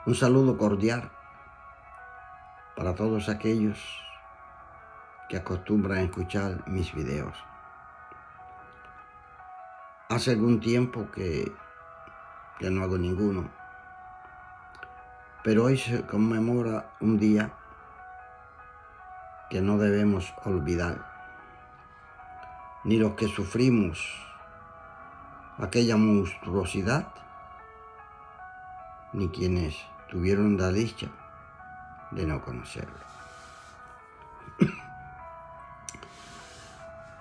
Un saludo cordial para todos aquellos que acostumbran a escuchar mis videos. Hace algún tiempo que no hago ninguno, pero hoy se conmemora un día que no debemos olvidar, ni los que sufrimos aquella monstruosidad, ni quienes tuvieron la dicha de no conocerlo.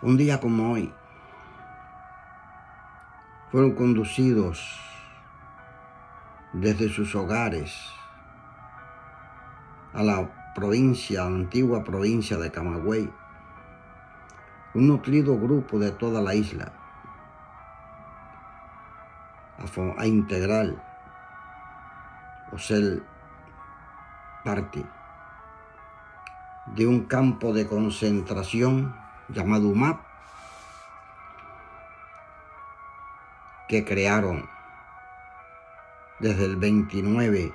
Un día como hoy, fueron conducidos desde sus hogares a la antigua provincia de Camagüey, un nutrido grupo de toda la isla, a integrar o ser parte de un campo de concentración llamado UMAP, que crearon desde el 29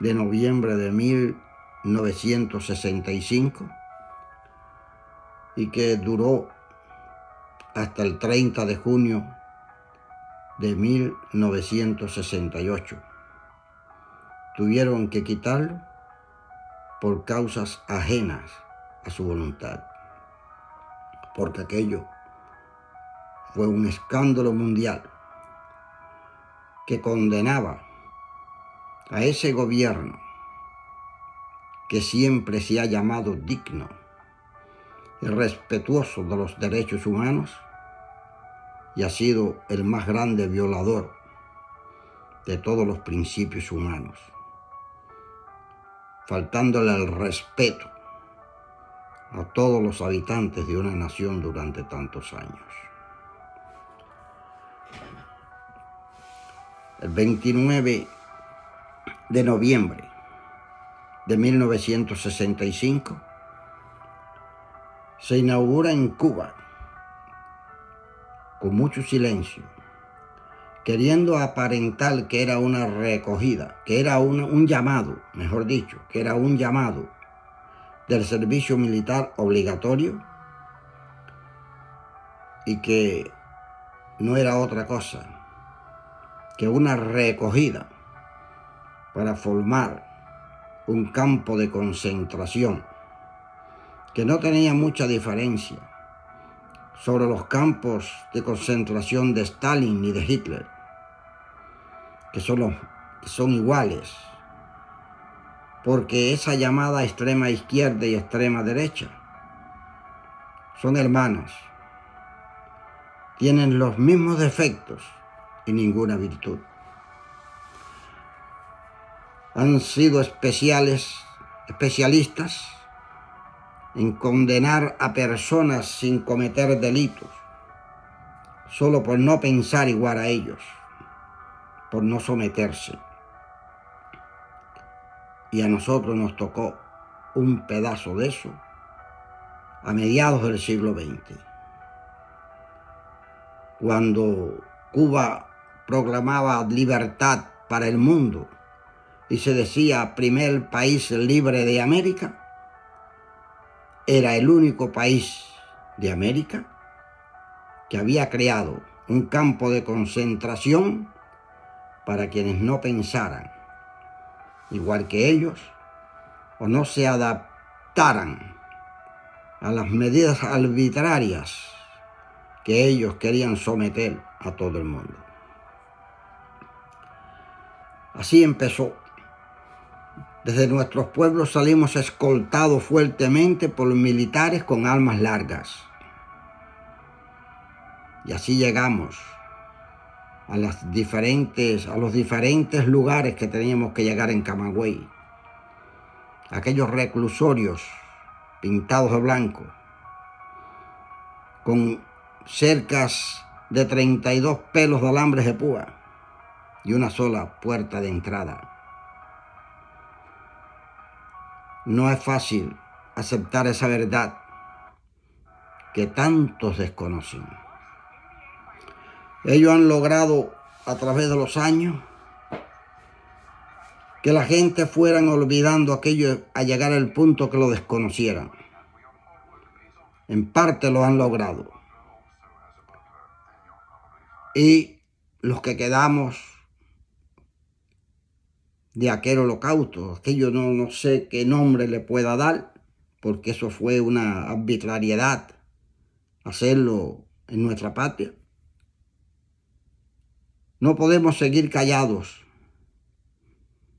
de noviembre de 1965 y que duró hasta el 30 de junio de 1968. Tuvieron que quitarlo por causas ajenas a su voluntad, porque aquello fue un escándalo mundial que condenaba a ese gobierno que siempre se ha llamado digno y respetuoso de los derechos humanos y ha sido el más grande violador de todos los principios humanos, faltándole el respeto a todos los habitantes de una nación durante tantos años. El 29 de noviembre de 1965 se inaugura en Cuba, con mucho silencio, queriendo aparentar que era una recogida, que era un llamado, mejor dicho, que era un llamado del servicio militar obligatorio y que no era otra cosa que una recogida para formar un campo de concentración que no tenía mucha diferencia sobre los campos de concentración de Stalin ni de Hitler, que son iguales, porque esa llamada extrema izquierda y extrema derecha son hermanas, tienen los mismos defectos y ninguna virtud. Han sido especialistas en condenar a personas sin cometer delitos, solo por no pensar igual a ellos, por no someterse. Y a nosotros nos tocó un pedazo de eso a mediados del siglo XX, cuando Cuba proclamaba libertad para el mundo y se decía primer país libre de América. Era el único país de América que había creado un campo de concentración para quienes no pensaran igual que ellos o no se adaptaran a las medidas arbitrarias que ellos querían someter a todo el mundo. Así empezó. Desde nuestros pueblos salimos escoltados fuertemente por militares con armas largas. Y así llegamos a los diferentes lugares que teníamos que llegar en Camagüey. Aquellos reclusorios pintados de blanco, con cercas de 32 pelos de alambres de púa y una sola puerta de entrada. No es fácil aceptar esa verdad que tantos desconocen. Ellos han logrado a través de los años que la gente fueran olvidando aquello a llegar al punto que lo desconocieran. En parte lo han logrado. Y los que quedamos de aquel holocausto, aquello no sé qué nombre le pueda dar, porque eso fue una arbitrariedad hacerlo en nuestra patria. No podemos seguir callados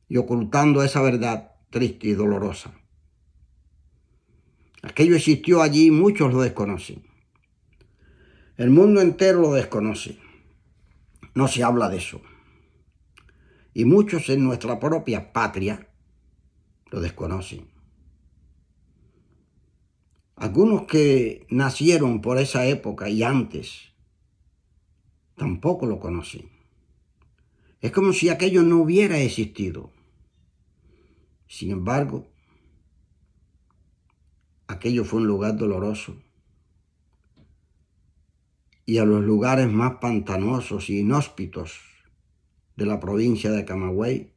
y ocultando esa verdad triste y dolorosa. Aquello existió allí, muchos lo desconocen. El mundo entero lo desconoce. No se habla de eso. Y muchos en nuestra propia patria lo desconocen. Algunos que nacieron por esa época y antes tampoco lo conocen. Es como si aquello no hubiera existido. Sin embargo, aquello fue un lugar doloroso. Y a los lugares más pantanosos y inhóspitos de la provincia de Camagüey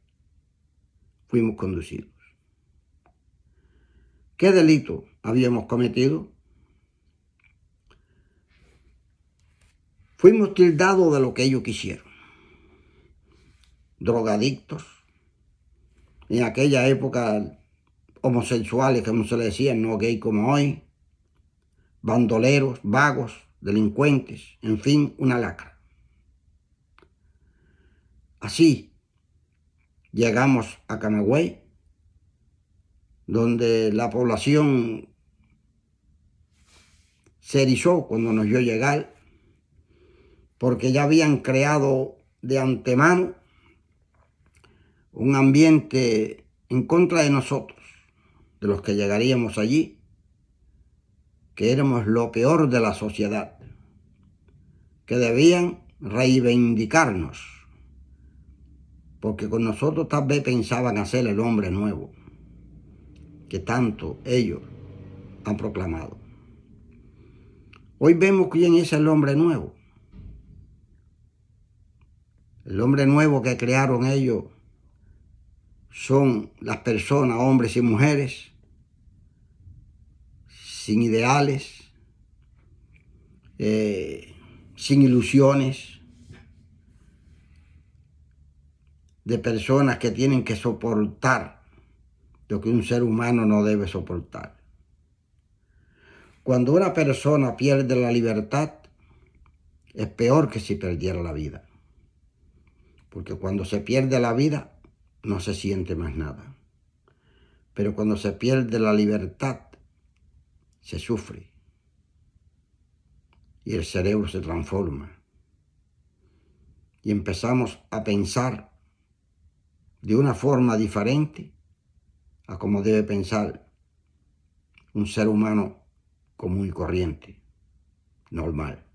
fuimos conducidos. ¿Qué delito habíamos cometido? Fuimos tildados de lo que ellos quisieron. Drogadictos, en aquella época homosexuales, como se le decía, no gay como hoy, bandoleros, vagos, delincuentes, en fin, una lacra. Así llegamos a Camagüey, donde la población se erizó cuando nos vio llegar, porque ya habían creado de antemano un ambiente en contra de nosotros, de los que llegaríamos allí, que éramos lo peor de la sociedad, que debían reivindicarnos, porque con nosotros tal vez pensaban hacer el hombre nuevo, que tanto ellos han proclamado. Hoy vemos quién es el hombre nuevo. El hombre nuevo que crearon ellos son las personas, hombres y mujeres, sin ideales, sin ilusiones, de personas que tienen que soportar lo que un ser humano no debe soportar. Cuando una persona pierde la libertad, es peor que si perdiera la vida. Porque cuando se pierde la vida, no se siente más nada. Pero cuando se pierde la libertad, se sufre. Y el cerebro se transforma. Y empezamos a pensar de una forma diferente a como debe pensar un ser humano común y corriente, normal.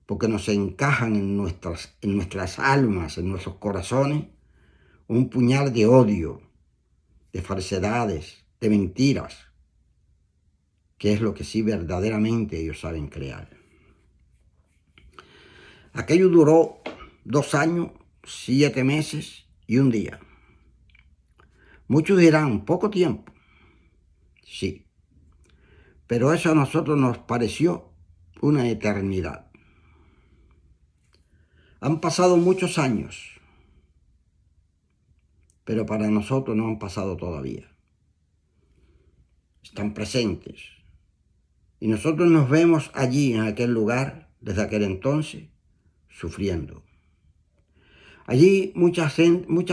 Porque nos encajan en nuestras almas, en nuestros corazones, un puñal de odio, de falsedades, de mentiras, que es lo que sí verdaderamente ellos saben crear. Aquello duró 2 años, 7 meses y 1 día. Muchos dirán, poco tiempo. Sí, pero eso a nosotros nos pareció una eternidad. Han pasado muchos años, pero para nosotros no han pasado todavía. Están presentes. Y nosotros nos vemos allí, en aquel lugar, desde aquel entonces, sufriendo. Allí muchas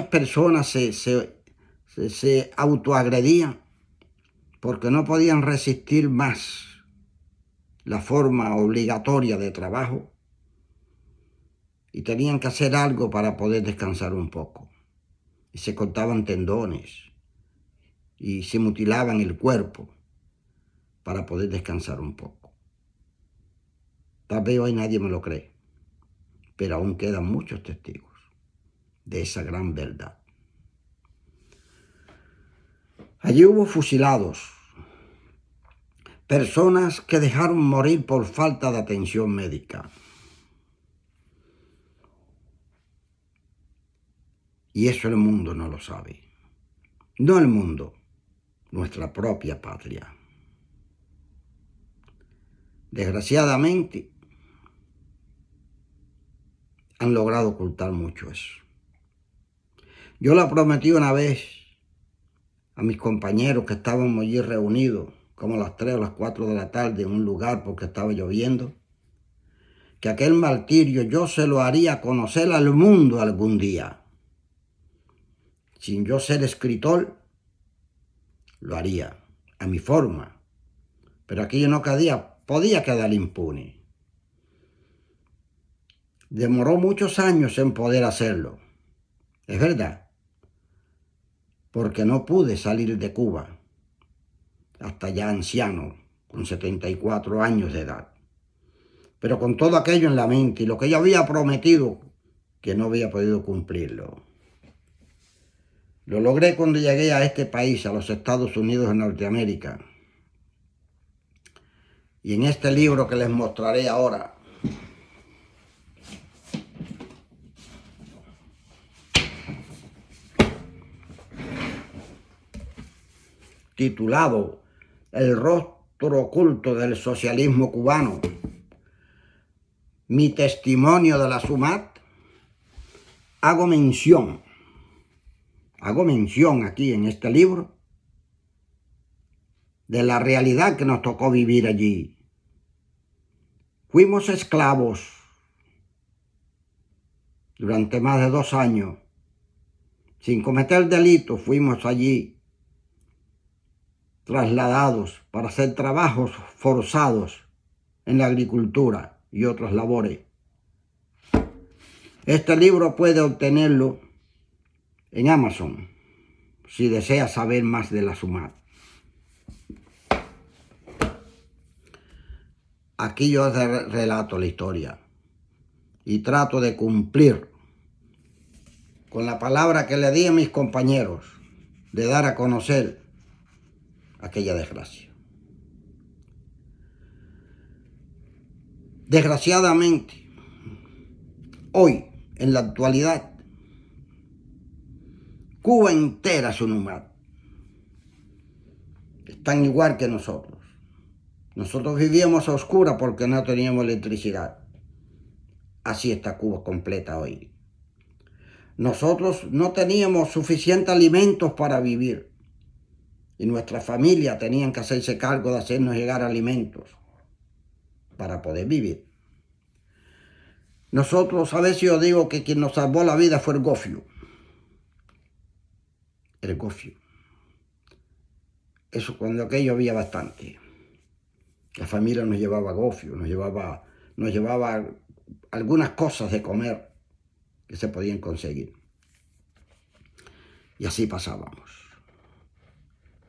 personas se autoagredían porque no podían resistir más la forma obligatoria de trabajo y tenían que hacer algo para poder descansar un poco. Y se cortaban tendones y se mutilaban el cuerpo para poder descansar un poco. Tal vez hoy nadie me lo cree, pero aún quedan muchos testigos de esa gran verdad. Allí hubo fusilados, personas que dejaron morir por falta de atención médica. Y eso el mundo no lo sabe. No el mundo, nuestra propia patria. Desgraciadamente, han logrado ocultar mucho eso. Yo le prometí una vez a mis compañeros que estábamos allí reunidos, como a las 3 o las 4 de la tarde en un lugar porque estaba lloviendo, que aquel martirio yo se lo haría conocer al mundo algún día. Sin yo ser escritor, lo haría a mi forma, pero aquello no podía quedar impune. Demoró muchos años en poder hacerlo, es verdad, porque no pude salir de Cuba hasta ya anciano, con 74 años de edad. Pero con todo aquello en la mente y lo que yo había prometido, que no había podido cumplirlo. Lo logré cuando llegué a este país, a los Estados Unidos de Norteamérica. Y en este libro que les mostraré ahora, titulado El rostro oculto del socialismo cubano, mi testimonio de la SUMAT, hago mención aquí en este libro de la realidad que nos tocó vivir allí. Fuimos esclavos durante más de 2 años. Sin cometer delitos, fuimos allí trasladados para hacer trabajos forzados en la agricultura y otras labores. Este libro puede obtenerlo en Amazon si desea saber más de la SUMAT. Aquí yo relato la historia y trato de cumplir con la palabra que le di a mis compañeros de dar a conocer aquella desgracia. Desgraciadamente, hoy, en la actualidad, Cuba entera es un humano. Están igual que nosotros. Nosotros vivíamos a oscuras porque no teníamos electricidad. Así está Cuba completa hoy. Nosotros no teníamos suficientes alimentos para vivir. Y nuestra familia tenían que hacerse cargo de hacernos llegar alimentos para poder vivir. Nosotros, a veces yo digo que quien nos salvó la vida fue el gofio. El gofio. Eso cuando aquello había bastante. La familia nos llevaba gofio, nos llevaba algunas cosas de comer que se podían conseguir. Y así pasábamos.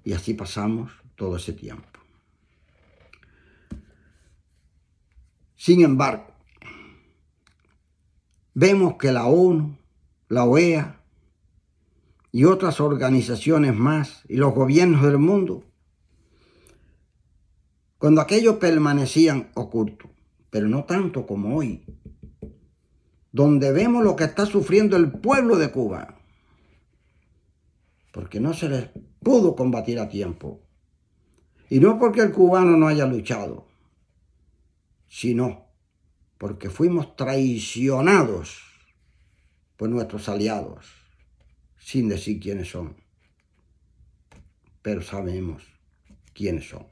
Y así pasamos todo ese tiempo. Sin embargo, vemos que la ONU, la OEA y otras organizaciones más y los gobiernos del mundo, cuando aquellos permanecían ocultos, pero no tanto como hoy, donde vemos lo que está sufriendo el pueblo de Cuba, porque no se les pudo combatir a tiempo. Y no porque el cubano no haya luchado, sino porque fuimos traicionados por nuestros aliados, sin decir quiénes son. Pero sabemos quiénes son,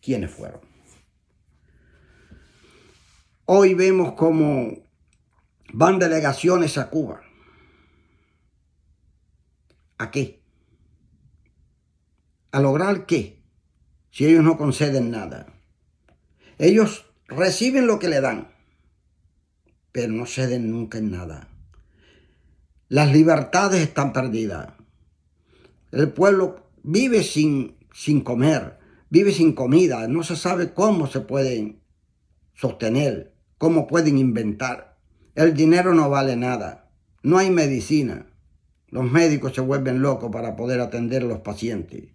quiénes fueron. Hoy vemos cómo van delegaciones a Cuba. ¿A qué? ¿A lograr qué? Si ellos no conceden nada. Ellos reciben lo que le dan, pero no ceden nunca en nada. Las libertades están perdidas. El pueblo vive sin comer, vive sin comida. No se sabe cómo se pueden sostener, cómo pueden inventar. El dinero no vale nada. No hay medicina. Los médicos se vuelven locos para poder atender a los pacientes.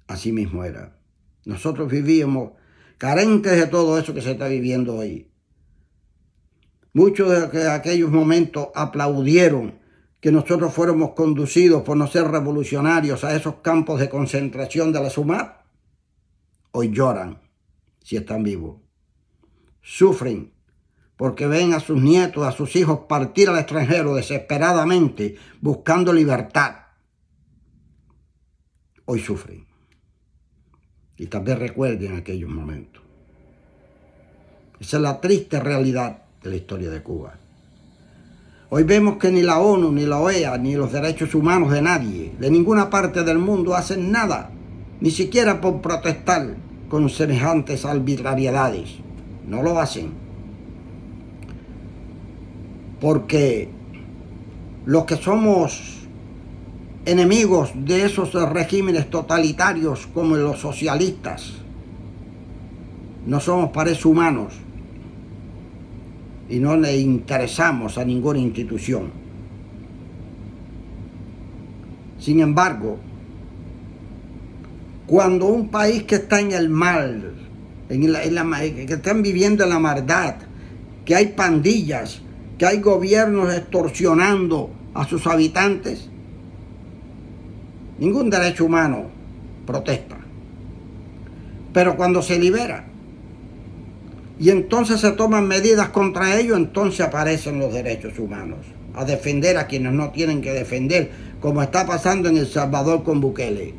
Así mismo era. Nosotros vivíamos carentes de todo eso que se está viviendo hoy. Muchos de aquellos momentos aplaudieron que nosotros fuéramos conducidos por no ser revolucionarios a esos campos de concentración de la SUMAP. Hoy lloran si están vivos. Sufren porque ven a sus nietos, a sus hijos partir al extranjero desesperadamente buscando libertad. Hoy sufren. Y también recuerden aquellos momentos. Esa es la triste realidad de la historia de Cuba. Hoy vemos que ni la ONU, ni la OEA, ni los derechos humanos de nadie, de ninguna parte del mundo, hacen nada, ni siquiera por protestar con semejantes arbitrariedades. No lo hacen. Porque los que somos enemigos de esos regímenes totalitarios como los socialistas, no somos pares humanos y no le interesamos a ninguna institución. Sin embargo, cuando un país que está en el mal, que están viviendo en la maldad, que hay pandillas, que hay gobiernos extorsionando a sus habitantes, ningún derecho humano protesta. Pero cuando se libera y entonces se toman medidas contra ellos, entonces aparecen los derechos humanos a defender a quienes no tienen que defender, como está pasando en El Salvador con Bukele.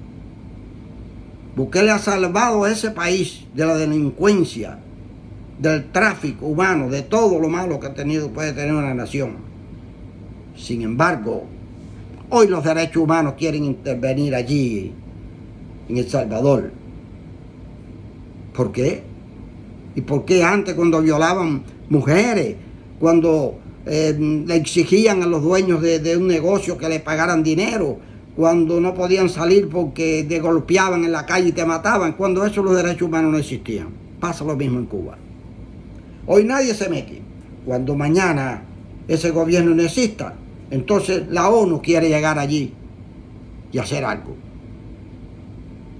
Bukele ha salvado a ese país de la delincuencia, del tráfico humano, de todo lo malo que puede tener una nación. Sin embargo, hoy los derechos humanos quieren intervenir allí, en El Salvador. ¿Por qué? ¿Y por qué antes, cuando violaban mujeres, cuando le exigían a los dueños de un negocio que le pagaran dinero, cuando no podían salir porque te golpeaban en la calle y te mataban, cuando eso los derechos humanos no existían? Pasa lo mismo en Cuba. Hoy nadie se mete. Cuando mañana ese gobierno no exista, entonces la ONU quiere llegar allí y hacer algo.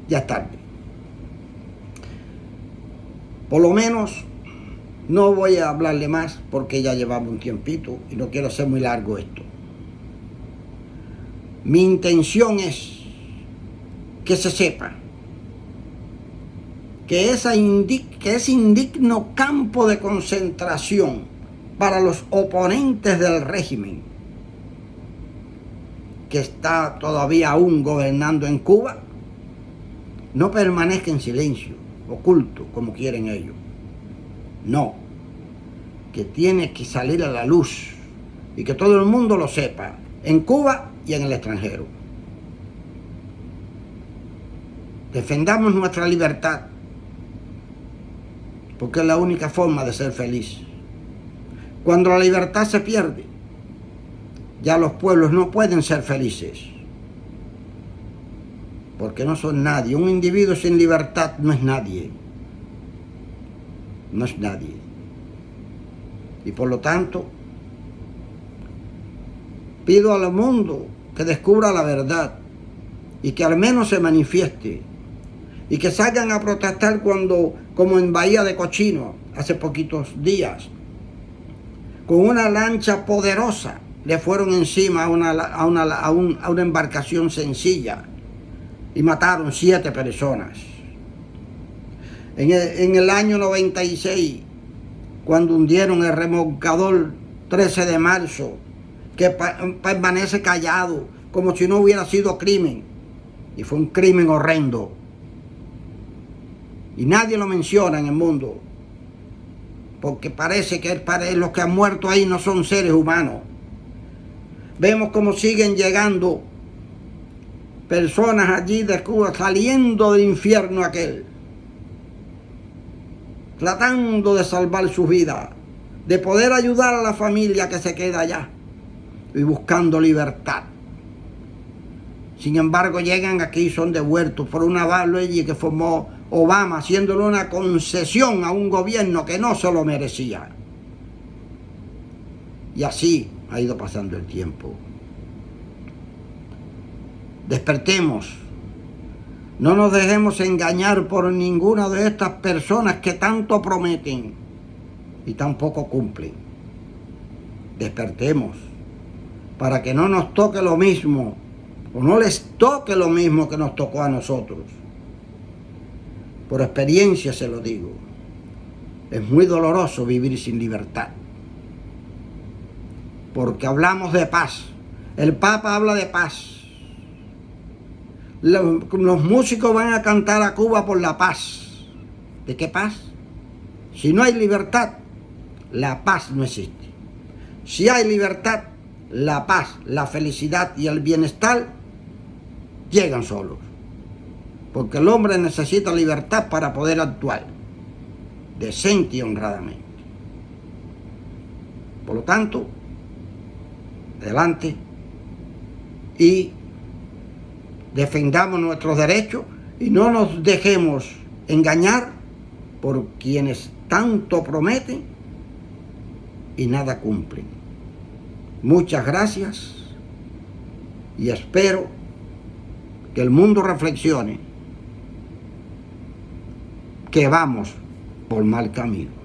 Ya es tarde. Por lo menos no voy a hablarle más porque ya llevamos un tiempito y no quiero hacer muy largo esto. Mi intención es que se sepa que ese indigno campo de concentración para los oponentes del régimen que está todavía aún gobernando en Cuba no permanezca en silencio, oculto, como quieren ellos. No, que tiene que salir a la luz y que todo el mundo lo sepa, en Cuba y en el extranjero. Defendamos nuestra libertad, porque es la única forma de ser feliz. Cuando la libertad se pierde, ya los pueblos no pueden ser felices, porque no son nadie. Un individuo sin libertad no es nadie. No es nadie. Y por lo tanto, pido al mundo que descubra la verdad y que al menos se manifieste y que salgan a protestar cuando, como en Bahía de Cochino, hace poquitos días, con una lancha poderosa le fueron encima a una embarcación sencilla y mataron 7 personas. En el año 96, cuando hundieron el remolcador 13 de marzo, que permanece callado, como si no hubiera sido crimen, y fue un crimen horrendo. Y nadie lo menciona en el mundo, porque parece que los que han muerto ahí no son seres humanos. Vemos cómo siguen llegando personas allí de Cuba, saliendo del infierno aquel, tratando de salvar su vida, de poder ayudar a la familia que se queda allá y buscando libertad. Sin embargo, llegan aquí y son devueltos por una ley que formó Obama, haciéndole una concesión a un gobierno que no se lo merecía. Y así ha ido pasando el tiempo. Despertemos. No nos dejemos engañar por ninguna de estas personas que tanto prometen y tan poco cumplen. Despertemos para que no nos toque lo mismo o no les toque lo mismo que nos tocó a nosotros. Por experiencia se lo digo. Es muy doloroso vivir sin libertad. Porque hablamos de paz. El Papa habla de paz. Los músicos van a cantar a Cuba por la paz. ¿De qué paz? Si no hay libertad, la paz no existe. Si hay libertad, la paz, la felicidad y el bienestar llegan solos. Porque el hombre necesita libertad para poder actuar decente y honradamente. Por lo tanto, adelante y defendamos nuestros derechos y no nos dejemos engañar por quienes tanto prometen y nada cumplen. Muchas gracias y espero que el mundo reflexione que vamos por mal camino.